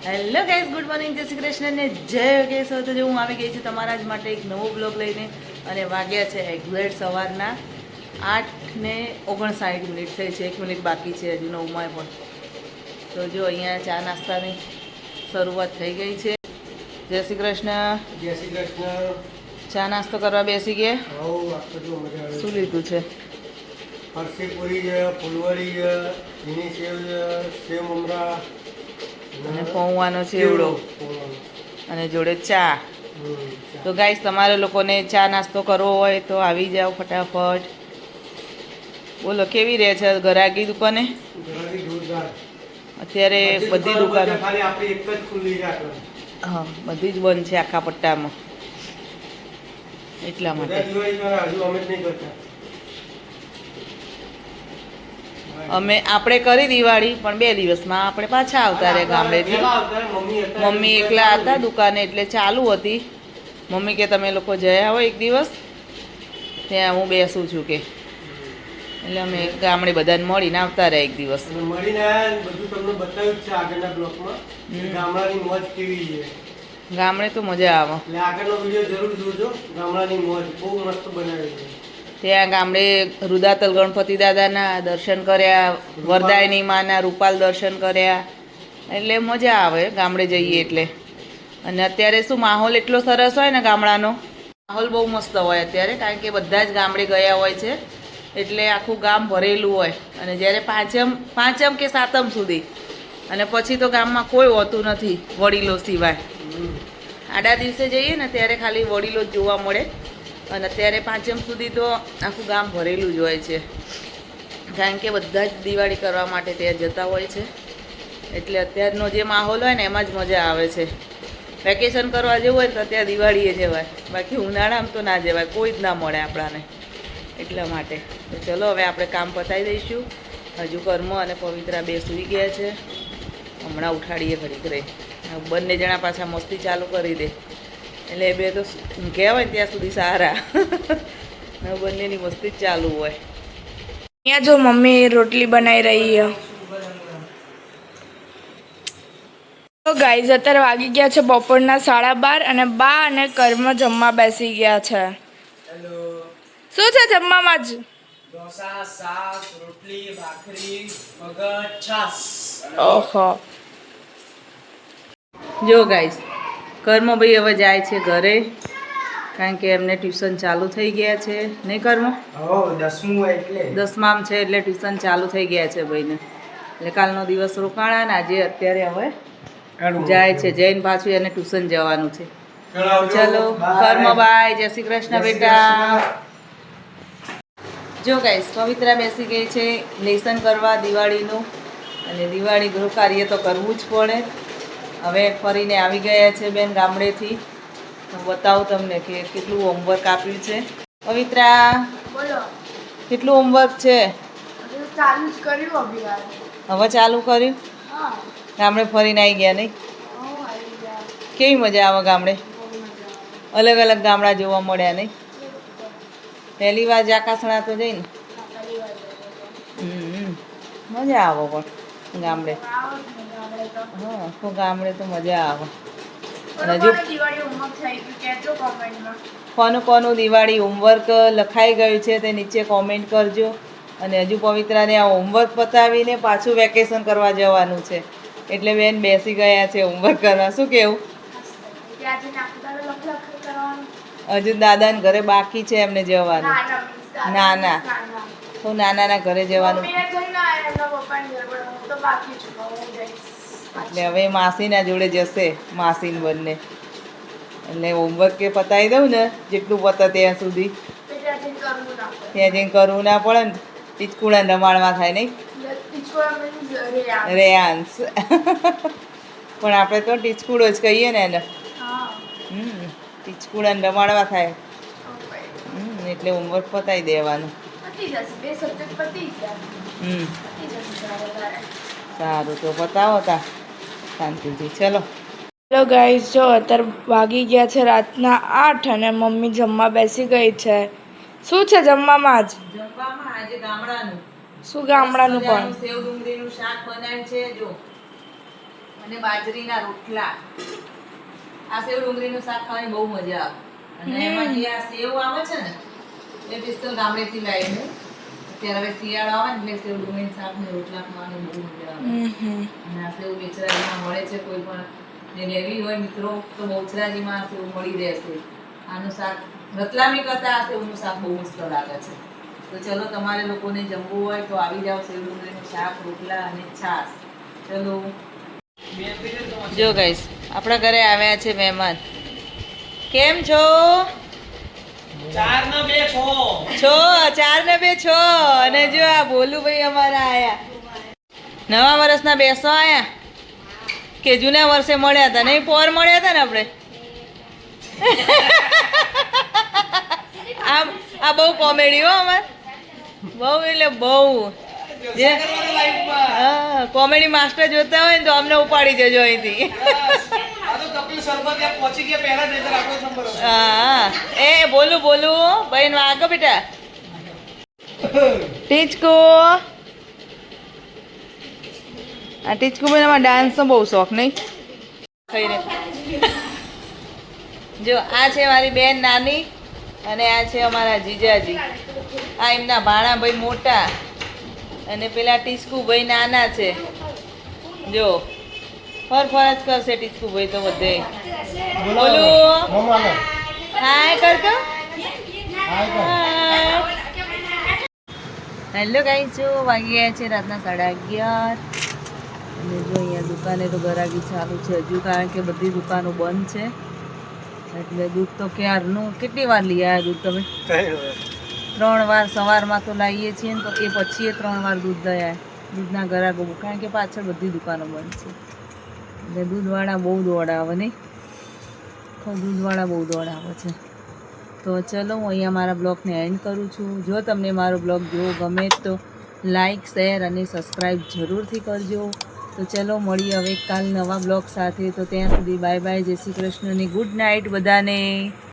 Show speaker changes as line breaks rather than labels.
Hello guys, good morning, જય શ્રી કૃષ્ણ ને જય યોગેશ. તો જો હું આવી ગઈ છું તમારા જ માટે એક નવો બ્લોગ લઈને, અને વાગ્યા છે એક્ઝેક્ટ સવારના 8:59 થઈ છે. 1 મિનિટ બાકી છે હજુ 9માં પણ. તો જો અહીંયા ચા નાસ્તાની શરૂઆત થઈ ગઈ છે. જય શ્રી કૃષ્ણ.
જય શ્રી કૃષ્ણ.
ચા નાસ્તો કરવા બેસી ગયા. શું લીધું છે?
ફરસી પૂરી છે, ફૂલવડી છે, ઘીની સેવ છે, સેવ મમરા
અને પૌવાનો ચેવડો અને જોડે ચા. તો ગાઈસ, તમારે લોકોને ચા નાસ્તો કરવો હોય તો આવી જાઓ ફટાફટ. બોલો, કેવી રહે છે ગરાગી દુકાને? અત્યારે બધી દુકાનો હા, બધી જ બંધ છે આખા પટ્ટામાં, એટલા માટે. આપણે કરી દિવાળી, પણ 2 દિવસમાં આપણે પાછા આવતા રહ્યા ગામડેથી. મમ્મી એકલા હતા દુકાને, એટલે ચાલુ હતી. મમ્મી કે તમે લોકો જયા આવો એક દિવસ, ત્યાં હું બેસું છું કે. એટલે અમે ગામડે બધાને મળીને આવતા રહ્યા એક દિવસ. ગામડે તો મજા આવે. ત્યાં ગામડે રુદાતલ ગણપતિ દાદાના દર્શન કર્યા, વરદાયની માના રૂપાલ દર્શન કર્યા. એટલે મજા આવે ગામડે જઈએ એટલે. અને અત્યારે શું માહોલ એટલો સરસ હોય ને, ગામડાનો માહોલ બહુ મસ્ત હોય અત્યારે, કારણ કે બધા જ ગામડે ગયા હોય છે. એટલે આખું ગામ ભરેલું હોય. અને જ્યારે પાંચમ કે સાતમ સુધી, અને પછી તો ગામમાં કોઈ હોતું નથી વડીલો સિવાય. આડા દિવસે જઈએ ને ત્યારે ખાલી વડીલો જ જોવા મળે. અને અત્યારે પાંચમ સુધી તો આખું ગામ ભરેલું જ હોય છે, કારણ કે બધા જ દિવાળી કરવા માટે ત્યાં જતા હોય છે. એટલે અત્યારનો જે માહોલ હોય ને, એમાં જ મજા આવે છે. વેકેશન કરવા જવું હોય તો ત્યાં દિવાળીએ જવાય, બાકી ઉનાળામાં તો ના જવાય, કોઈ જ ના મળે આપણાને. એટલા માટે તો ચલો, હવે આપણે કામ પતાવી દઈશું. હજુ કર્મ અને પવિત્રા 2 સૂઈ ગયા છે. હમણાં ઉઠાડીએ ઘડીક રહી. બંને જણા પાછા મસ્તી ચાલુ કરી દે, એટલે એ બે તો કહેવાય ત્યાં સુધી સારા. બંનેની મસ્તી જ ચાલુ હોય.
અહીંયા જો મમ્મી રોટલી બનાવી રહી છે. તો ગાઈઝ, અત્યારે વાગી ગયા છે બપોરના 12:30, અને બા અને કર્મ જમવા બેસી ગયા છે. શું છે જમવામાં? જ
ઢોસા, શાક, રોટલી, ભાખરી, મગજ, છાસ.
ઓહો.
જો ગાઈસ, કર્મભાઈ હવે જાય છે ઘરે, કારણ કે એમને ટ્યુશન ચાલુ થઈ ગયા છે. નહીં કર્મ?
10મું એટલે
10માં છે, એટલે ટ્યુશન ચાલુ થઈ ગયા છે ભાઈને. એટલે કાલનો દિવસ રોકાણા ને આજે અત્યારે હવે જાય છે. જઈને પાછું એને ટ્યુશન જવાનું છે. ચલો કર્મભાઈ, જય શ્રી કૃષ્ણ બેટા. જો ગાઈસ, પવિત્રા બેસી ગઈ છે લેસન કરવા દિવાળીનું, અને દિવાળી ગૃહ કાર્ય તો કરવું જ પડે. હવે ફરીને આવી ગયા છે બેન ગામડેથી. હું બતાવું તમને કે કેટલું હોમવર્ક આપ્યું છે. પવિત્રા,
બોલો,
કેટલું હોમવર્ક છે?
ચાલુ જ કર્યું
હવે ચાલુ કર્યું? ગામડે ફરીને આવી ગયા નહીં? કેવી મજા આવે ગામડે? અલગ અલગ ગામડા જોવા મળ્યા નહીં? પહેલી વાર જાકાસણા તો જઈને મજા આવે પણ ગામડે. હા, તો ગામડે તો મજા આવે. અને હજુ કોનું દિવાળી હોમવર્ક લખાઈ ગયું છે તે નીચે કોમેન્ટ કરજો. અને હજુ પવિત્રાને આ હોમવર્ક પતાવીને પાછું વેકેશન કરવા જવાનું છે, એટલે બેન બેસી ગયા છે હોમવર્ક કરવા. શું કેવું? હજુ દાદાને ઘરે બાકી છે એમને જવાનું. ના, તો નાનાના ઘરે જવાનું. એટલે હવે માસીના જોડે જશે, માસીને બંને. એટલે હોમવર્ક કે પતાવી દઉં ને જેટલું પતે ત્યાં સુધી. ત્યાં જઈને કરવું ના પડે ને, ટીચકુડા રમાડવા થાય નહીં? રેયાન્સ. પણ આપણે તો ટીચકુડો જ કહીએ ને એને. ટીચકુડાને રમાડવા થાય. એટલે હોમવર્ક પતાવી દેવાનું. સારું, તો પતાવો તા શાંતિથી. ચલો.
હેલો ગાઈઝ, જો અત્યારે વાગી ગયા છે રાતના 8, અને મમ્મી જમવા બેસી ગઈ છે. શું છે જમવામાં? આજ
જમવામાં આજે ગામડાનું.
શું ગામડાનું? પણ
સેવ ડુંગળીનું શાક બનાવ્યું છે. જો અને બાજરીના રોટલા. આ સેવ ડુંગળીનું શાક ખાવાની બહુ મજા આવે. અને એમાં જે આ સેવ આવે છે ને એ પિસ્તોલ ગામડેથી લાવીને અત્યારે હવે શિયાળો આવે ને એટલે સેવ ડુંગળીનું શાક ને રોટલા ખાવાની બહુ મજા આવે. અને આ સેવ બેચરાજીમાં મળે છે. કોઈ પણ ને લેવી હોય મિત્રો તો બહુચરાજીમાં આ સેવ મળી રહેશે. આનું શાક રતલામી કરતા આ સેવનું શાક બહુ મસ્ત લાગે છે. તો ચલો તમારે લોકોને જમવું હોય તો આવી જાઓ. સેવ ડુંગળીનું શાક રોટલા અને છાશ. ચલો જો ગાઈસ આપણા ઘરે આવ્યા છે મહેમાન. કેમ છો?
4 ના 2 6.
4 ને 2 6. અને જો આ ભોલુભાઈ અમારા આયા. નવા વર્ષના બેસો આયા કે જૂના વર્ષે મળ્યા હતા નહીં? પોર મળ્યા હતા ને આપણે. આ બહુ કોમેડી હો અમાર. બહુ એટલે બહુ જે હા કોમેડી માસ્ટર જોતા હોય ને તો અમને ઉપાડી જજો અહીંથી. હા એ બોલું ભાઈ આગળ બેટા. ટીચકુ આ ટીચકુ ભાઈ એમાં ડાન્સનો બહુ શોખ નહીં? ખાઈને જો આ છે મારી બેન નાની અને આ છે અમારા જીજાજી. આ એમના ભાણા ભાઈ મોટા અને પેલા ટીચકુ ભાઈ નાના છે. જો ફર જ કરશે ટીચકુ ભાઈ તો બધે. બોલું હાય કરતો. હેલો ગાઈસ, જો વાગી ગયા છે રાતના 11:30 અને જો અહીંયા દુકાને તો ગરાગી ચાલુ છે હજુ, કારણ કે બધી દુકાનો બંધ છે. એટલે દૂધ તો ક્યારનું કેટલી વાર લઈ આવ્યા દૂધ તમે? 3 વાર. સવારમાં તો લાવીએ છીએ ને તો એ પછી 3 વાર દૂધ લઈ આવ્યા. દૂધના ગરાગો કારણ કે પાછળ બધી દુકાનો બંધ છે એટલે દૂધવાળા બહુ દોડાવે નહીં? દૂધવાળા બહુ દોડાવે છે. તો ચલો હું અહીંયા મારા બ્લોગને એન્ડ કરું છું. જો તમને મારો બ્લોગ જોવો ગમે તો લાઈક શેર અને સબસ્ક્રાઈબ જરૂરથી કરજો. તો ચલો મળીએ હવે કાલ નવા બ્લોગ સાથે. તો ત્યાં સુધી બાય બાય, જય શ્રી કૃષ્ણ ને ગુડ નાઇટ બધાને.